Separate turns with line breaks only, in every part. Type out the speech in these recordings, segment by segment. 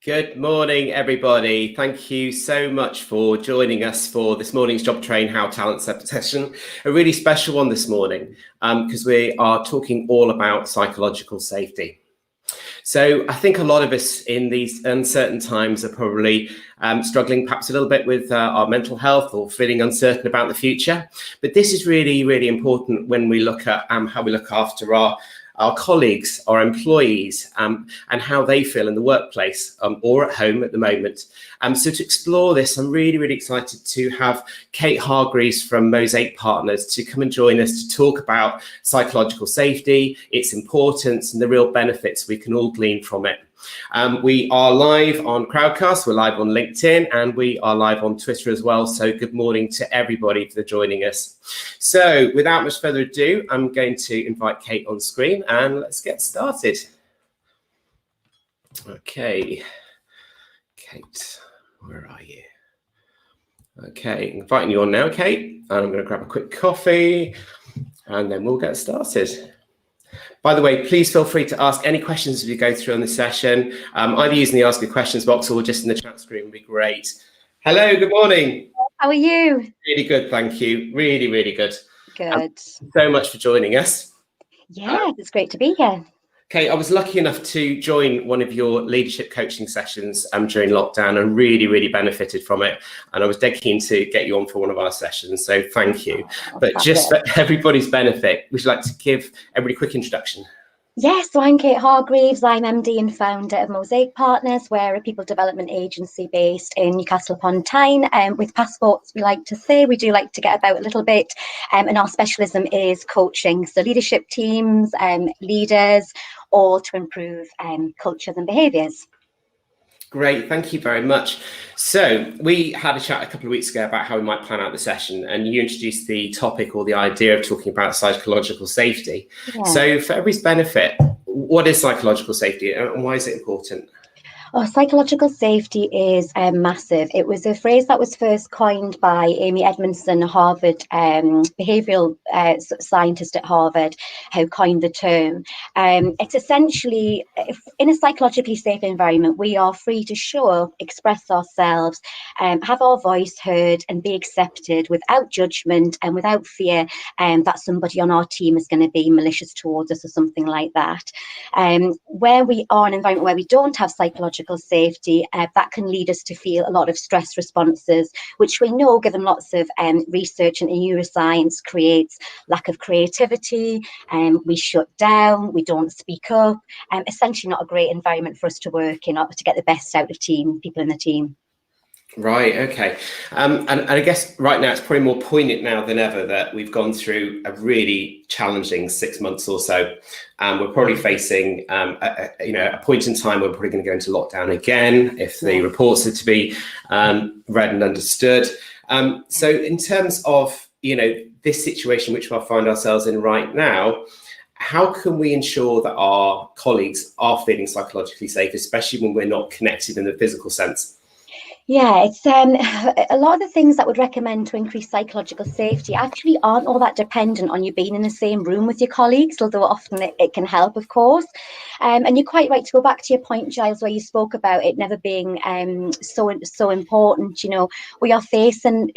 Good morning, everybody. Thank you so much for joining us for this morning's Job Train How Talent session. A really special one this morning because we are talking all about psychological safety. So I think a lot of us in these uncertain times are probably struggling perhaps a little bit with our mental health or feeling uncertain about the future. But this is really, really important when we look at how we look after our colleagues, our employees, and how they feel in the workplace or at home at the moment. So to explore this, I'm really, really excited to have Kate Hargreaves from Mosaic Partners to come and join us to talk about psychological safety, its importance, and the real benefits we can all glean from it. We are live on Crowdcast, we're live on LinkedIn, and we are live on Twitter as well. So good morning to everybody for joining us. So without much further ado, I'm going to invite Kate on screen and let's get started. Okay, Kate, where are you? Okay, inviting you on now, Kate. And I'm going to grab a quick coffee and then we'll get started. By the way, please feel free to ask any questions as we go through on the session, either using the Ask a Questions box or just in the chat screen would be great. Hello, good morning.
How are you?
Really good, thank you. Really, really good.
Good.
Thank you so much for joining us.
Yeah, it's great to be here.
Kate, I was lucky enough to join one of your leadership coaching sessions during lockdown and really, really benefited from it. And I was dead keen to get you on for one of our sessions, so thank you. But just for everybody's benefit, would you like to give everybody a quick introduction?
Yes, so I'm Kate Hargreaves. I'm MD and founder of Mosaic Partners. We're a people development agency based in Newcastle upon Tyne. With passports, we like to say we do like to get about a little bit. And our specialism is coaching, so leadership teams, leaders, all to improve cultures and behaviours.
Great, thank you very much. So we had a chat a couple of weeks ago about how we might plan out the session, and you introduced the topic or the idea of talking about psychological safety. Yeah. So for everybody's benefit, what is psychological safety and why is it important?
Oh, psychological safety is massive. It was a phrase that was first coined by Amy Edmondson, a Harvard behavioural scientist at Harvard, who coined the term. It's essentially, in a psychologically safe environment, we are free to show up, express ourselves, have our voice heard and be accepted without judgment and without fear that somebody on our team is going to be malicious towards us or something like that. Where we are in an environment where we don't have psychological safety, that can lead us to feel a lot of stress responses, which we know, given lots of research into neuroscience, creates lack of creativity, we shut down, we don't speak up, essentially not a great environment for us to work in or to get the best out of people in the team.
Right, okay. And I guess right now it's probably more poignant now than ever that we've gone through a really challenging 6 months or so. We're probably facing a point in time where we're probably going to go into lockdown again if the reports are to be read and understood. So in terms of, this situation which we find ourselves in right now, how can we ensure that our colleagues are feeling psychologically safe, especially when we're not connected in the physical sense?
Yeah, it's a lot of the things that would recommend to increase psychological safety actually aren't all that dependent on you being in the same room with your colleagues, although often it can help, of course. And you're quite right to go back to your point, Giles, where you spoke about it never being so important. We are facing,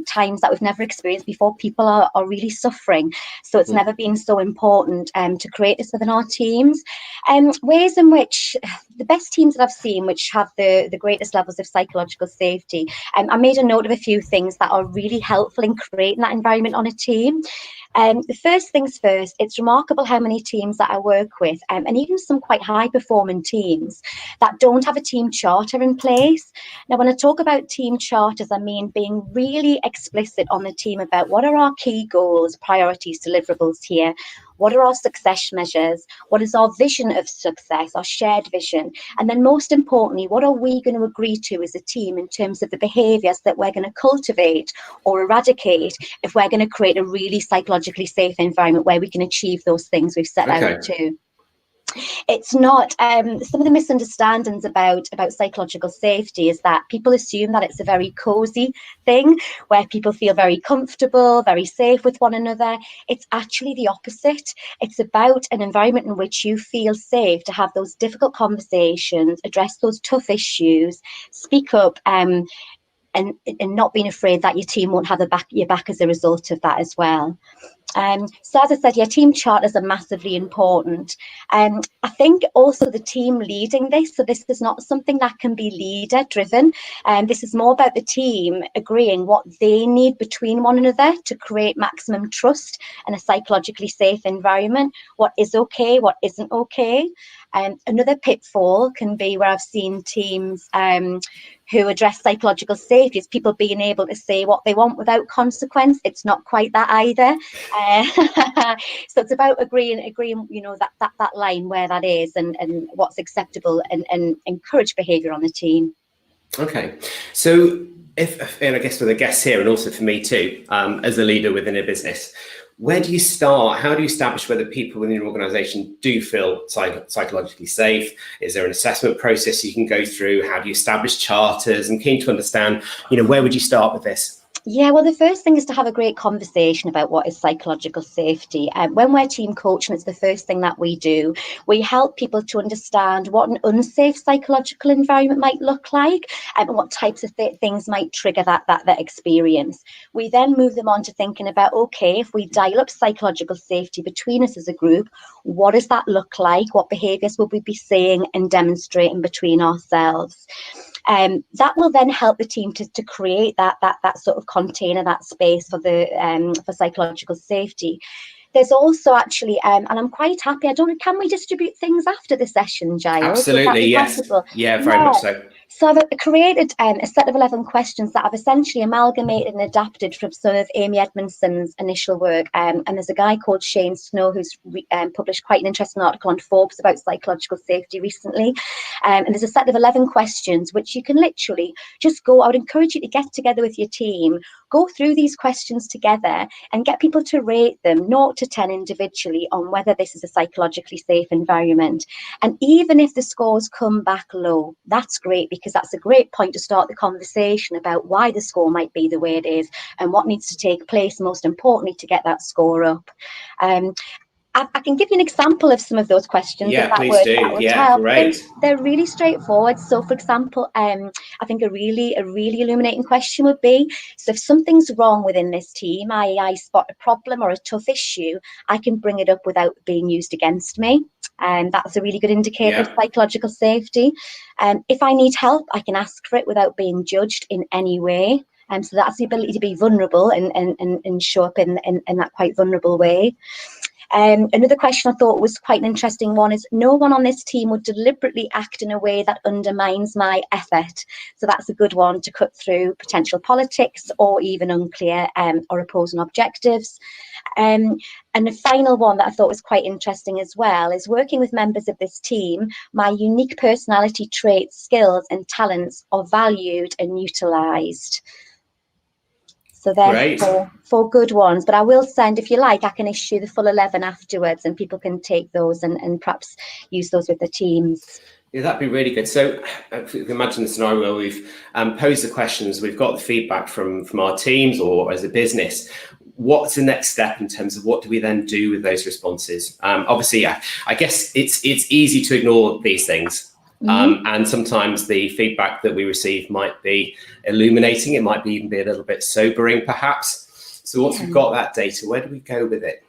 times that we've never experienced before. People are really suffering. So it's never been so important to create this within our teams. Ways in which the best teams that I've seen, which have the greatest levels of psychological safety, I made a note of a few things that are really helpful in creating that environment on a team. The first things first, it's remarkable how many teams that I work with, and even some quite high performing teams that don't have a team charter in place. Now, when I talk about team charters, I mean being really explicit on the team about what are our key goals, priorities, deliverables here. What are our success measures? What is our vision of success, our shared vision? And then most importantly, what are we going to agree to as a team in terms of the behaviours that we're going to cultivate or eradicate if we're going to create a really psychologically safe environment where we can achieve those things we've set out to? It's not. Some of the misunderstandings about psychological safety is that people assume that it's a very cozy thing where people feel very comfortable, very safe with one another. It's actually the opposite. It's about an environment in which you feel safe to have those difficult conversations, address those tough issues, speak up, and not being afraid that your team won't have your back as a result of that as well. So as I said, yeah, team charters are massively important. I think also the team leading this, so this is not something that can be leader driven. This is more about the team agreeing what they need between one another to create maximum trust and a psychologically safe environment, what is okay, what isn't okay. Another pitfall can be where I've seen teams who address psychological safety is people being able to say what they want without consequence. It's not quite that either. So it's about agreeing, that line where that is and what's acceptable and encourage behaviour on the team.
Okay, so and I guess for the guests here and also for me too, as a leader within a business, where do you start? How do you establish whether people within your organisation do feel psychologically safe? Is there an assessment process you can go through? How do you establish charters? I'm keen to understand, where would you start with this?
Yeah, well, the first thing is to have a great conversation about what is psychological safety. When we're team coaching, it's the first thing that we do. We help people to understand what an unsafe psychological environment might look like and what types of things might trigger that experience. We then move them on to thinking about, okay, if we dial up psychological safety between us as a group, what does that look like? What behaviours will we be saying and demonstrating between ourselves? That will then help the team to create that sort of container, that space for for psychological safety. There's also actually, and I'm quite happy. Can we distribute things after the session, Giles?
Absolutely, yes.
Possible?
Yeah, very much so.
So I've created a set of 11 questions that I've essentially amalgamated and adapted from some of Amy Edmondson's initial work. And there's a guy called Shane Snow who's published quite an interesting article on Forbes about psychological safety recently. And there's a set of 11 questions which you can literally just I would encourage you to get together with your team, go through these questions together and get people to rate them 0 to 10 individually on whether this is a psychologically safe environment. And even if the scores come back low, that's great, because that's a great point to start the conversation about why the score might be the way it is and what needs to take place, most importantly, to get that score up. I can give you an example of some of those questions.
Yeah, please do.
That would
Yeah,
help.
great.
They're really straightforward. So, for example, I think a really illuminating question would be, so if something's wrong within this team, i.e. I spot a problem or a tough issue, I can bring it up without being used against me. And that's a really good indicator of psychological safety. If I need help, I can ask for it without being judged in any way. So that's the ability to be vulnerable and show up in that quite vulnerable way. Another question I thought was quite an interesting one is, no one on this team would deliberately act in a way that undermines my effort. So that's a good one to cut through potential politics or even unclear or opposing objectives. And the final one that I thought was quite interesting as well is, working with members of this team, my unique personality traits, skills and talents are valued and utilised. So they're four good ones, but I will send, if you like, I can issue the full 11 afterwards and people can take those and perhaps use those with the teams.
Yeah, that'd be really good. So if you can imagine the scenario where we've posed the questions, we've got the feedback from our teams or as a business. What's the next step in terms of what do we then do with those responses? Obviously, I guess it's easy to ignore these things. And sometimes the feedback that we receive might be illuminating. It might even be a little bit sobering, perhaps. So once we've got that data, where do we go with it?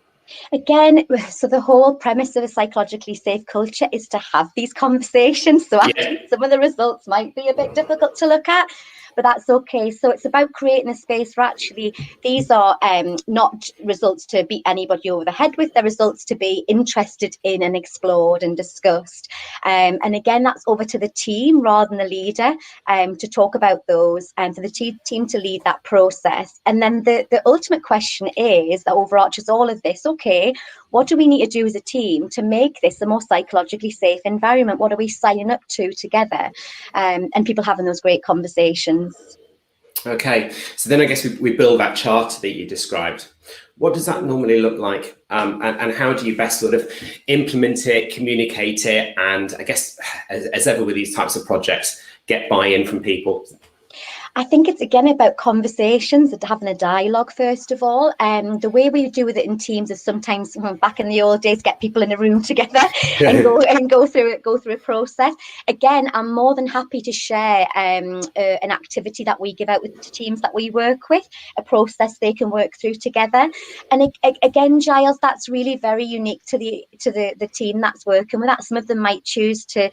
Again, so the whole premise of a psychologically safe culture is to have these conversations. So actually, some of the results might be a bit difficult to look at, but that's okay. So it's about creating a space where actually these are not results to beat anybody over the head with, they're results to be interested in and explored and discussed. And again, that's over to the team rather than the leader to talk about those and for the team to lead that process. And then the ultimate question is, that overarches all of this, okay, what do we need to do as a team to make this a more psychologically safe environment? What are we signing up to together? And people having those great conversations.
Okay, so then I guess we build that charter that you described. What does that normally look like, and how do you best sort of implement it, communicate it, and I guess, as ever with these types of projects, get buy-in from people?
I think it's again about conversations and having a dialogue first of all. The way we do with it in teams is sometimes back in the old days, get people in a room together and go through a process. Again, I'm more than happy to share an activity that we give out with the teams that we work with, a process they can work through together. And again, Giles, that's really very unique to the team that's working with that. Some of them might choose to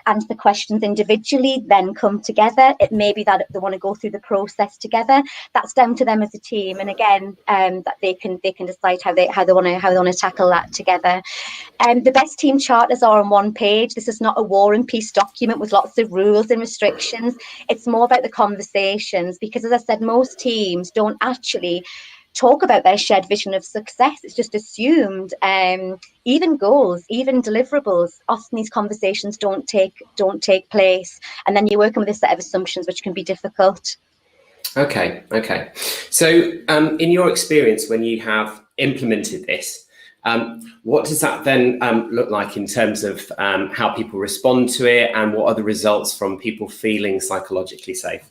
answer the questions individually, then come together. It may be that they want to go through the process together. That's down to them as a team, and again, that they can decide how they want to tackle that together. The best team charters are on one page. This is not a war and peace document with lots of rules and restrictions. It's more about the conversations, because as I said, most teams don't actually talk about their shared vision of success. It's just assumed. Even goals, even deliverables, often these conversations don't take place, and then you're working with a set of assumptions which can be difficult.
Okay. So in your experience, when you have implemented this, what does that then look like in terms of how people respond to it, and what are the results from people feeling psychologically safe?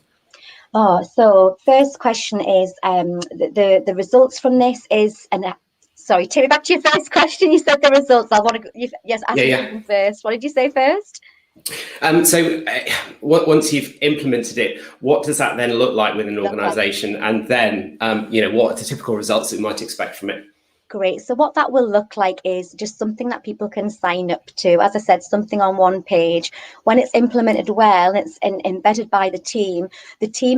Oh, so first question is the results from this is, and sorry, take me back to your first question. You said the results. I want to ask you first. What did you say first?
So once you've implemented it, what does that then look like within an organisation, and then what are the typical results that we might expect from it?
Great. So what that will look like is just something that people can sign up to. As I said, something on one page. When it's implemented well, it's embedded by the team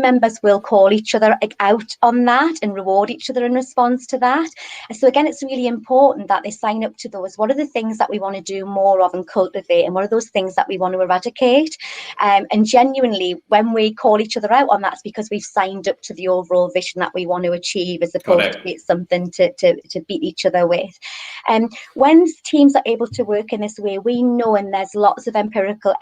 members will call each other out on that and reward each other in response to that. So again, it's really important that they sign up to those. What are the things that we want to do more of and cultivate, and what are those things that we want to eradicate? And genuinely, when we call each other out on that, it's because we've signed up to the overall vision that we want to achieve, as opposed to it's something to beat each other with. When teams are able to work in this way, we know, and there's lots of empirical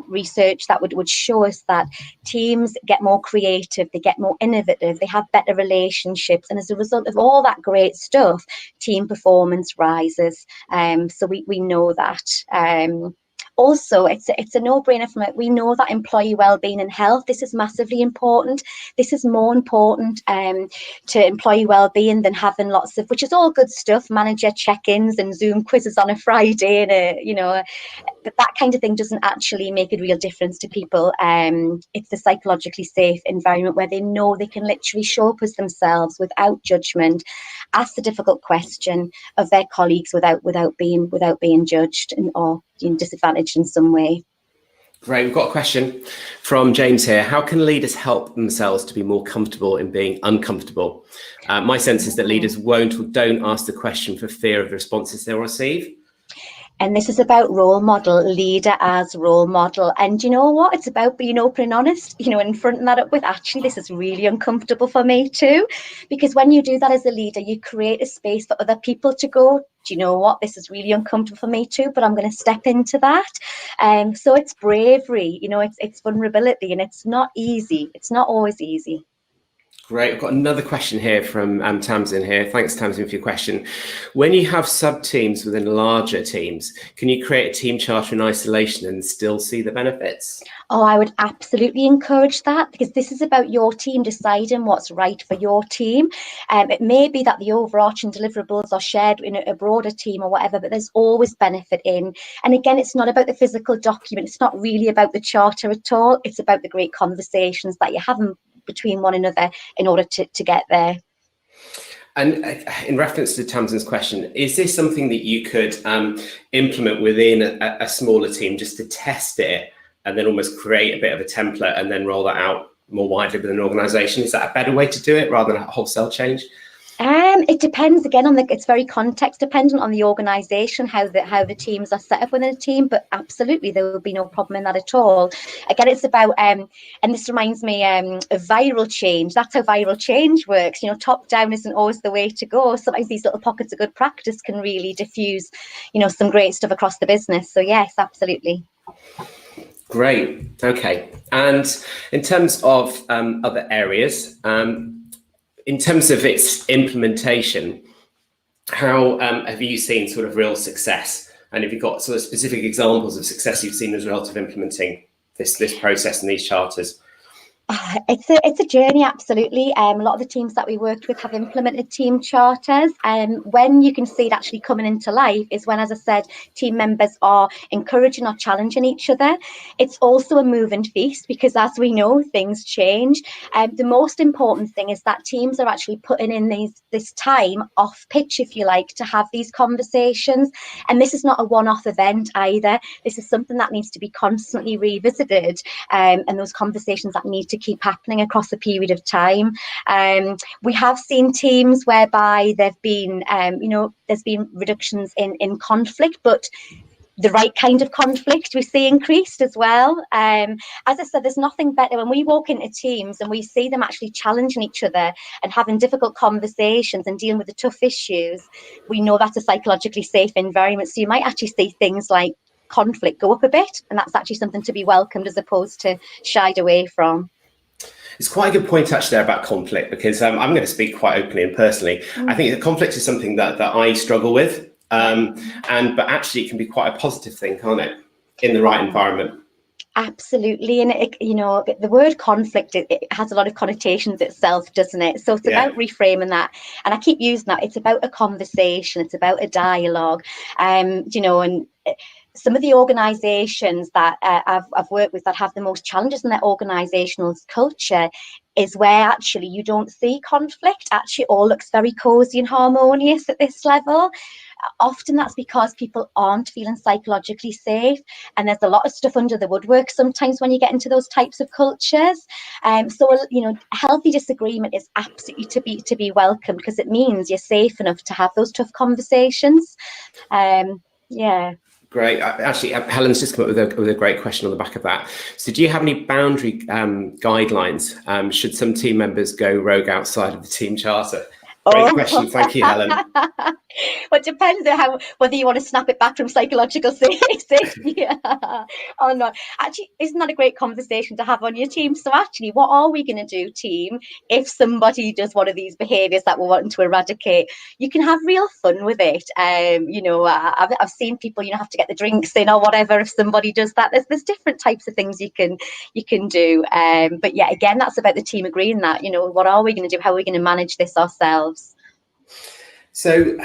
research that would show us that teams get more creative, they get more innovative, they have better relationships, and as a result of all that great stuff, team performance rises. So we know that. Also, it's a no-brainer from it. We know that employee well-being and health, this is massively important. This is more important to employee well-being than having lots of, which is all good stuff, manager check-ins and Zoom quizzes on a Friday, and but that kind of thing doesn't actually make a real difference to people. It's a psychologically safe environment where they know they can literally show up as themselves without judgment, ask the difficult question of their colleagues without being judged or disadvantaged in some way.
Great. We've got a question from James here. How can leaders help themselves to be more comfortable in being uncomfortable? My sense is that leaders won't or don't ask the question for fear of the responses they'll receive.
And this is about role model, leader as role model. And you know what? It's about being open and honest, and fronting that up with, actually, this is really uncomfortable for me too. Because when you do that as a leader, you create a space for other people to go, do you know what? This is really uncomfortable for me too, but I'm going to step into that. So it's bravery, it's vulnerability, and it's not easy. It's not always easy.
Great. I've got another question here from Tamsin here. Thanks, Tamsin, for your question. When you have sub-teams within larger teams, can you create a team charter in isolation and still see the benefits?
Oh, I would absolutely encourage that, because this is about your team deciding what's right for your team. It may be that the overarching deliverables are shared in a broader team or whatever, but there's always benefit in. And again, it's not about the physical document. It's not really about the charter at all. It's about the great conversations that you're having between one another in order to get there.
And in reference to Tamsin's question, is this something that you could implement within a smaller team just to test it, and then almost create a bit of a template and then roll that out more widely within an organisation? Is that a better way to do it rather than a wholesale change?
It depends again on it's very context dependent on the organisation, how the teams are set up within a team, but absolutely there will be no problem in that at all. Again, it's about and this reminds me of viral change. That's how viral change works. Top down isn't always the way to go. Sometimes these little pockets of good practice can really diffuse some great stuff across the business. So yes, absolutely.
Great. Okay. And in terms of other areas, in terms of its implementation, how have you seen sort of real success? And have you got sort of specific examples of success you've seen as a result of implementing this process and these charters?
It's a journey, absolutely. A lot of the teams that we worked with have implemented team charters. When you can see it actually coming into life is when, as I said, team members are encouraging or challenging each other. It's also a moving feast because, as we know, things change. The most important thing is that teams are actually putting in this time off pitch, if you like, to have these conversations. And this is not a one-off event either. This is something that needs to be constantly revisited, and those conversations that need to keep happening across a period of time. We have seen teams whereby there's been reductions in conflict, but the right kind of conflict we see increased as well. As I said, there's nothing better when we walk into teams and we see them actually challenging each other and having difficult conversations and dealing with the tough issues. We know that's a psychologically safe environment. So you might actually see things like conflict go up a bit, and that's actually something to be welcomed as opposed to shied away from.
It's quite a good point actually there about conflict, because I'm going to speak quite openly and personally. I think that conflict is something that I struggle with, but actually it can be quite a positive thing, can't it, in the right environment?
Absolutely. And the word conflict, it has a lot of connotations itself, doesn't it? So it's about reframing that. And I keep using that. It's about a conversation. It's about a dialogue. And some of the organisations that I've worked with that have the most challenges in their organisational culture is where actually you don't see conflict. Actually, all looks very cosy and harmonious at this level. Often that's because people aren't feeling psychologically safe, and there's a lot of stuff under the woodwork sometimes when you get into those types of cultures. So healthy disagreement is absolutely to be welcomed, because it means you're safe enough to have those tough conversations.
Great. Actually, Helen's just come up with a great question on the back of that. So do you have any boundary guidelines should some team members go rogue outside of the team charter? Great question. Thank you, Helen.
Well, it depends on whether you want to snap it back from psychological safety or not. Actually, isn't that a great conversation to have on your team? So actually, what are we going to do, team, if somebody does one of these behaviours that we're wanting to eradicate? You can have real fun with it. I've seen people, have to get the drinks in or whatever if somebody does that. There's different types of things you can do. But yeah, again, that's about the team agreeing that, what are we going to do? How are we going to manage this ourselves?
So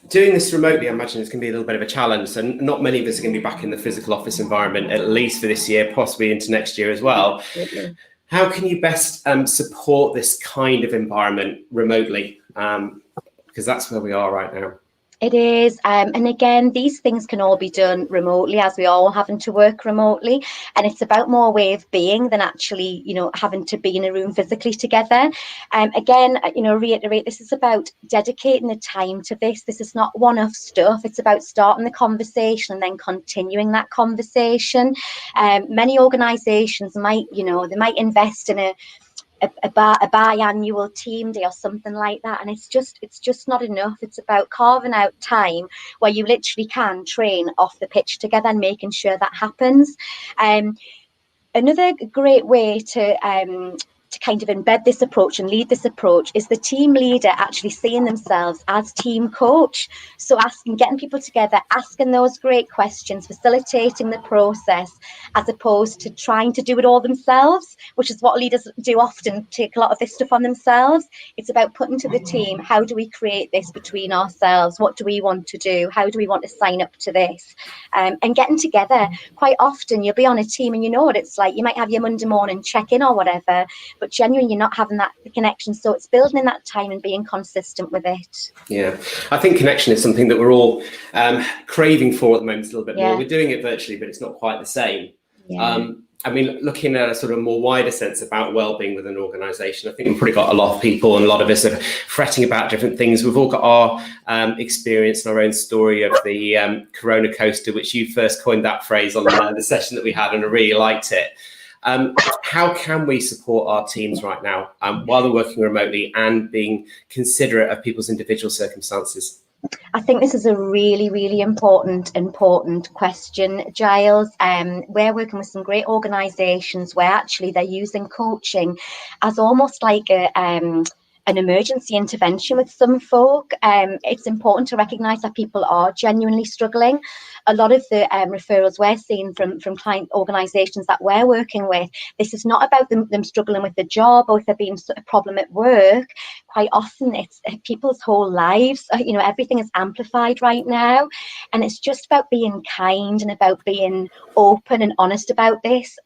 doing this remotely, I imagine it's going to be a little bit of a challenge. So not many of us are going to be back in the physical office environment, at least for this year, possibly into next year as well. Absolutely. How can you best support this kind of environment remotely? Because that's where we are right now.
It is. And again, these things can all be done remotely, as we are all having to work remotely. And it's about more way of being than actually, having to be in a room physically together. Again, reiterate, this is about dedicating the time to this. This is not one-off stuff. It's about starting the conversation and then continuing that conversation. Many organisations might, they might invest in a biannual team day or something like that, and it's just not enough. It's about carving out time where you literally can train off the pitch together and making sure that happens. Another great way to kind of embed this approach and lead this approach is the team leader actually seeing themselves as team coach. So getting people together, asking those great questions, facilitating the process, as opposed to trying to do it all themselves, which is what leaders do often, take a lot of this stuff on themselves. It's about putting to the team, how do we create this between ourselves? What do we want to do? How do we want to sign up to this? And getting together. Quite often you'll be on a team and you know what it's like. You might have your Monday morning check-in or whatever, but genuinely you're not having that connection. So it's building in that time and being consistent with it.
Yeah, I think connection is something that we're all craving for at the moment a little bit more. We're doing it virtually, but it's not quite the same. Looking at a sort of more wider sense about well-being within an organisation, I think we've probably got a lot of people and a lot of us are fretting about different things. We've all got our experience and our own story of the Corona coaster, which you first coined that phrase on the session that we had, and I really liked it. How can we support our teams right now while they're working remotely and being considerate of people's individual circumstances?
I think this is a really, really important question, Giles. We're working with some great organisations where actually they're using coaching as almost like an emergency intervention with some folk. It's important to recognise that people are genuinely struggling. A lot of the referrals we're seeing from client organisations that we're working with, this is not about them struggling with the job or if there being a problem at work. Quite often it's people's whole lives. Everything is amplified right now, and it's just about being kind and about being open and honest about this.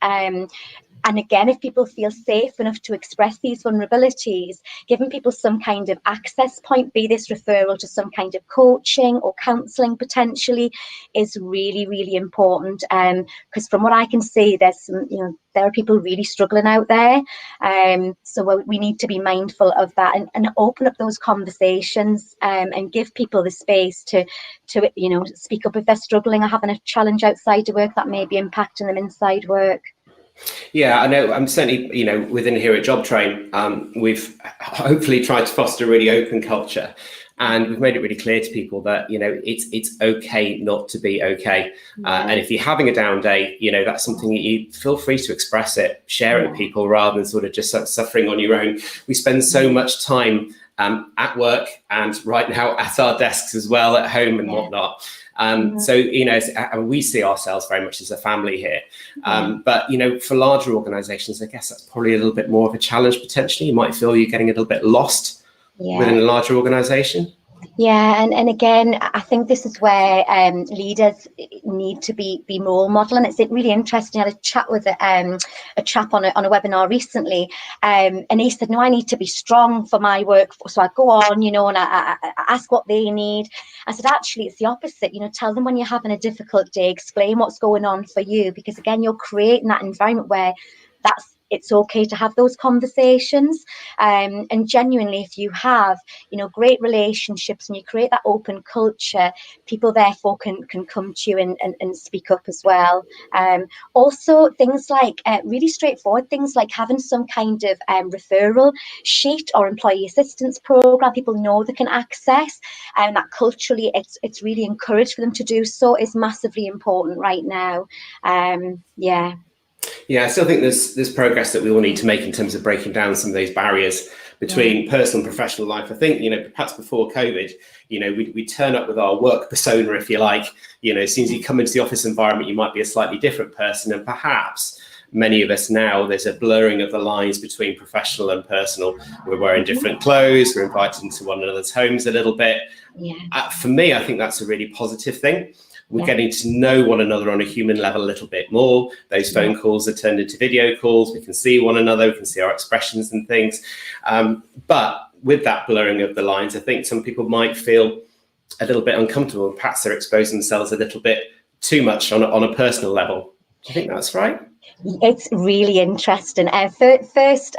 And again, if people feel safe enough to express these vulnerabilities, giving people some kind of access point, be this referral to some kind of coaching or counselling potentially, is really, really important. Because from what I can see, there's some, there are people really struggling out there. So we need to be mindful of that and open up those conversations and give people the space to speak up if they're struggling or having a challenge outside of work that may be impacting them inside work.
Yeah, I know. I'm certainly, within here at Job Train, we've hopefully tried to foster a really open culture, and we've made it really clear to people that it's okay not to be okay. And if you're having a down day, that's something that you feel free to express it, share it with people, rather than sort of just suffering on your own. We spend so much time at work and right now at our desks as well, at home and whatnot. So, we see ourselves very much as a family here. But, for larger organisations, I guess that's probably a little bit more of a challenge potentially. You might feel you're getting a little bit lost within a larger organisation. Yeah,
and again, I think this is where leaders need to be role model, and it's really interesting. I had a chat with a chap on a webinar recently, and he said, "No, I need to be strong for my work, so I go on, and I ask what they need." I said, "Actually, it's the opposite. Tell them when you're having a difficult day, explain what's going on for you, because again, you're creating that environment where it's okay to have those conversations. And genuinely, if you have, great relationships and you create that open culture, people therefore can come to you and speak up as well. Also, things like really straightforward things like having some kind of referral sheet or employee assistance program people know they can access, and that culturally it's really encouraged for them to do so, is massively important right now.
Yeah, I still think there's progress that we all need to make in terms of breaking down some of those barriers between personal and professional life. I think, perhaps before COVID, we turn up with our work persona, if you like. As soon as you come into the office environment, you might be a slightly different person. And perhaps many of us now, there's a blurring of the lines between professional and personal. We're wearing different clothes. We're invited into one another's homes a little bit. For me, I think that's a really positive thing. We're getting to know one another on a human level a little bit more. Those phone calls are turned into video calls. We can see one another. We can see our expressions and things. But with that blurring of the lines, I think some people might feel a little bit uncomfortable. Perhaps they're exposing themselves a little bit too much on a personal level. Do you think that's right?
It's really interesting. First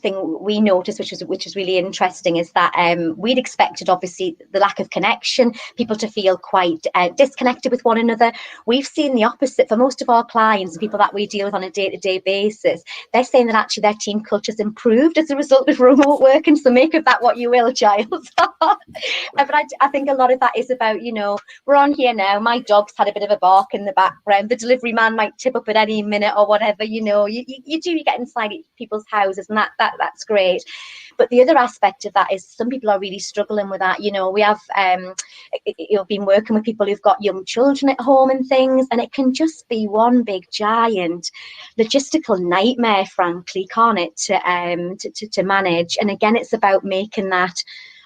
thing we noticed, which is really interesting, is that we'd expected, obviously, the lack of connection, people to feel quite disconnected with one another. We've seen the opposite for most of our clients, people that we deal with on a day-to-day basis. They're saying that actually their team culture's improved as a result of remote working. So make of that what you will, Giles. But I think a lot of that is about, we're on here now. My dog's had a bit of a bark in the background. The delivery man might tip up at any minute or whatever. You get inside people's houses, and that's great. But the other aspect of that is some people are really struggling with that. We have been working with people who've got young children at home and things, and it can just be one big giant logistical nightmare, frankly, can't it, to manage. And again, it's about making that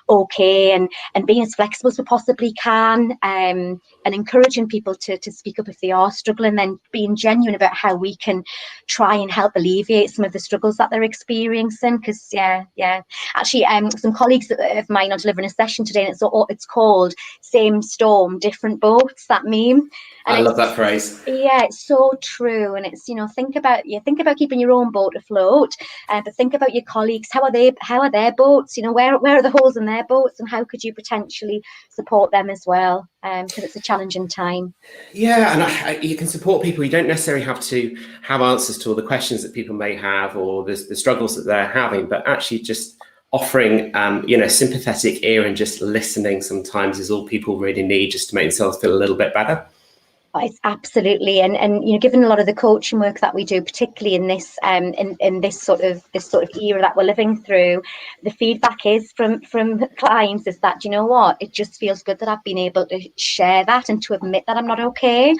okay and being as flexible as we possibly can, and encouraging people to speak up if they are struggling, then being genuine about how we can try and help alleviate some of the struggles that they're experiencing. Because actually some colleagues of mine are delivering a session today, and it's called Same Storm, Different Boats, that meme. And
I love that phrase.
Yeah, it's so true. And it's, think about keeping your own boat afloat, but think about your colleagues. How are their boats? Where are the holes in their boats, and how could you potentially support them as well? Because it's a challenging time.
Yeah, and you can support people. You don't necessarily have to have answers to all the questions that people may have or the struggles that they're having, but actually just offering, sympathetic ear and just listening sometimes is all people really need just to make themselves feel a little bit better.
It's absolutely, and given a lot of the coaching work that we do, particularly in this in this sort of era that we're living through, the feedback is from clients is that, you know what, it just feels good that I've been able to share that and to admit that I'm not okay,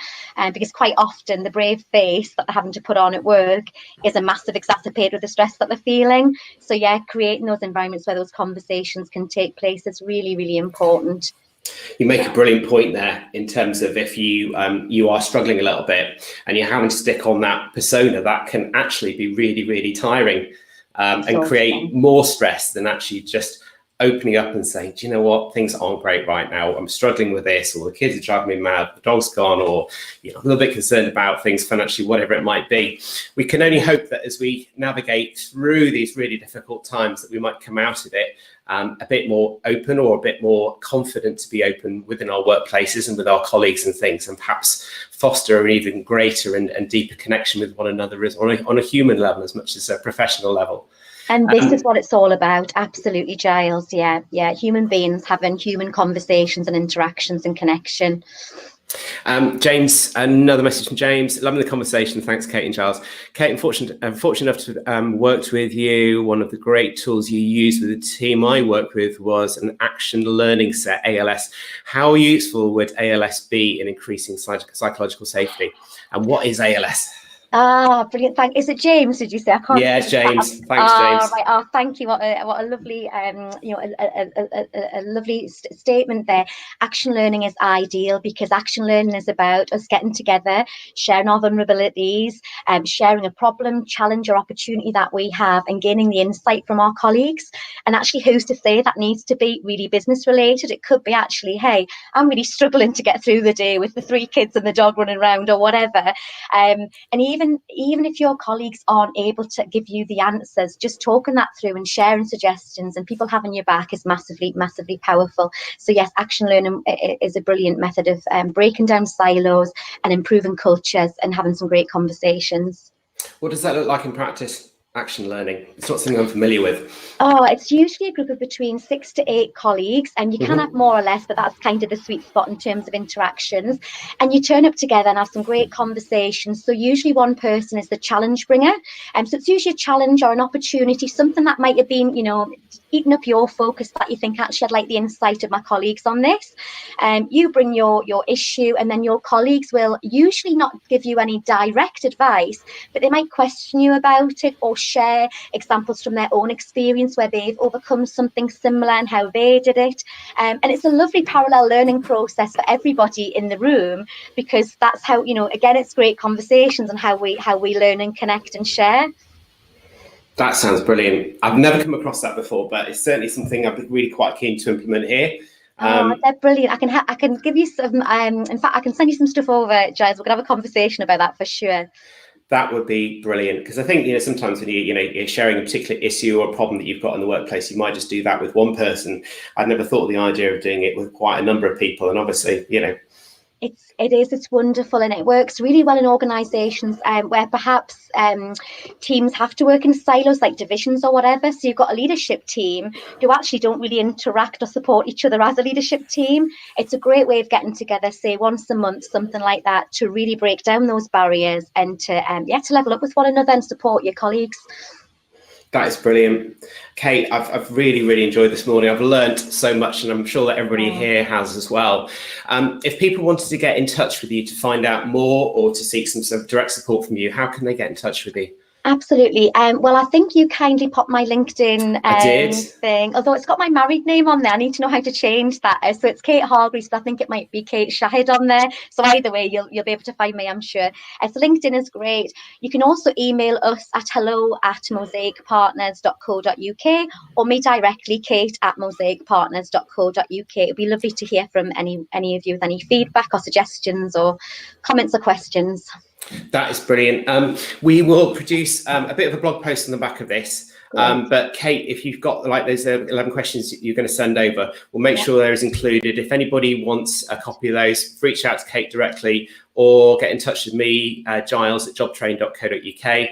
because quite often the brave face that they're having to put on at work is a massive exacerbator of the stress that they're feeling. So yeah, creating those environments where those conversations can take place is really, really important.
You make a brilliant point there in terms of if you are struggling a little bit and you're having to stick on that persona, that can actually be really, really tiring and create more stress than actually just opening up and saying, do you know what, things aren't great right now. I'm struggling with this, or the kids are driving me mad, the dog's gone, or I'm a little bit concerned about things financially, whatever it might be. We can only hope that as we navigate through these really difficult times that we might come out of it a bit more open, or a bit more confident to be open within our workplaces and with our colleagues and things, and perhaps foster an even greater and deeper connection with one another on a human level as much as a professional level.
And this is what it's all about. Absolutely, Giles. Yeah. Human beings having human conversations and interactions and connection.
James, another message from James. Loving the conversation. Thanks, Kate and Giles. Kate, I'm fortunate enough to worked with you. One of the great tools you used with the team I worked with was an action learning set, ALS. How useful would ALS be in increasing psychological safety? And what is ALS?
Brilliant. Is it James, did you say? I can't.
Yeah, it's James. Thanks, James.
Right. Thank you. What a lovely, a lovely statement there. Action learning is ideal because action learning is about us getting together, sharing our vulnerabilities, sharing a problem, challenge, or opportunity that we have, and gaining the insight from our colleagues. And actually, who's to say that needs to be really business related? It could be actually, hey, I'm really struggling to get through the day with the 3 kids and the dog running around, or whatever. And even if your colleagues aren't able to give you the answers, just talking that through and sharing suggestions and people having your back is massively, massively powerful. So yes, action learning is a brilliant method of breaking down silos and improving cultures and having some great conversations.
What does that look like in practice? Action learning. It's not something I'm familiar with.
It's usually a group of between 6 to 8 colleagues, and you can have more or less, but that's kind of the sweet spot in terms of interactions. And you turn up together and have some great conversations. So usually one person is the challenge bringer. So it's usually a challenge or an opportunity, something that might have been, eating up your focus, that you think, actually, I'd like the insight of my colleagues on this. You bring your issue, and then your colleagues will usually not give you any direct advice, but they might question you about it or share examples from their own experience where they've overcome something similar and how they did it. And it's a lovely parallel learning process for everybody in the room, because that's how, again, it's great conversations and how we learn and connect and share.
That sounds brilliant. I've never come across that before, but it's certainly something I'd be really quite keen to implement here.
They're brilliant. I can give you some. In fact, I can send you some stuff over, Giles. We're gonna have a conversation about that for sure.
That would be brilliant, because I think sometimes when you're sharing a particular issue or a problem that you've got in the workplace, you might just do that with one person. I'd never thought of the idea of doing it with quite a number of people, and obviously
It's wonderful, and it works really well in organisations where perhaps teams have to work in silos, like divisions or whatever. So you've got a leadership team who actually don't really interact or support each other as a leadership team. It's a great way of getting together, say once a month, something like that, to really break down those barriers and to level up with one another and support your colleagues.
That is brilliant. Kate, I've really, really enjoyed this morning. I've learnt so much, and I'm sure that everybody here has as well. If people wanted to get in touch with you to find out more or to seek some sort of direct support from you, how can they get in touch with you?
Absolutely. Well, I think you kindly popped my LinkedIn thing, although it's got my married name on there. I need to know how to change that. So it's Kate Hargreaves, but I think it might be Kate Shahid on there. So either way, you'll be able to find me, I'm sure. So LinkedIn is great. You can also email us at hello@mosaicpartners.co.uk, or me directly, kate@mosaicpartners.co.uk. It'd be lovely to hear from any of you with any feedback or suggestions or comments or questions.
That is brilliant. We will produce a bit of a blog post on the back of this,
Great.
But Kate, if you've got like those 11 questions you're going to send over, we'll make sure those included. If anybody wants a copy of those, reach out to Kate directly or get in touch with me, Giles at jobtrain.co.uk.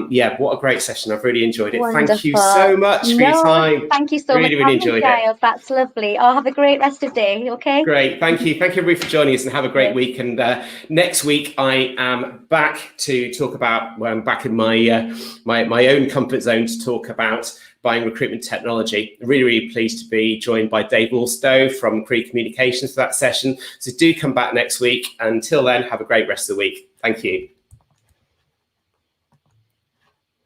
Yeah, what a great session. I've really enjoyed it.
Wonderful.
Thank you so much for your time.
Thank you so much.
Really enjoyed
Giles. That's lovely. Oh, have a great rest of the day. Okay.
Great. Thank you. Thank you, everybody, for joining us, and have a great week. And next week, I am back to talk about, well, I'm back in my my own comfort zone to talk about buying recruitment technology. Really pleased to be joined by Dave Alstow from Cree Communications for that session. So do come back next week. Until then, have a great rest of the week. Thank you.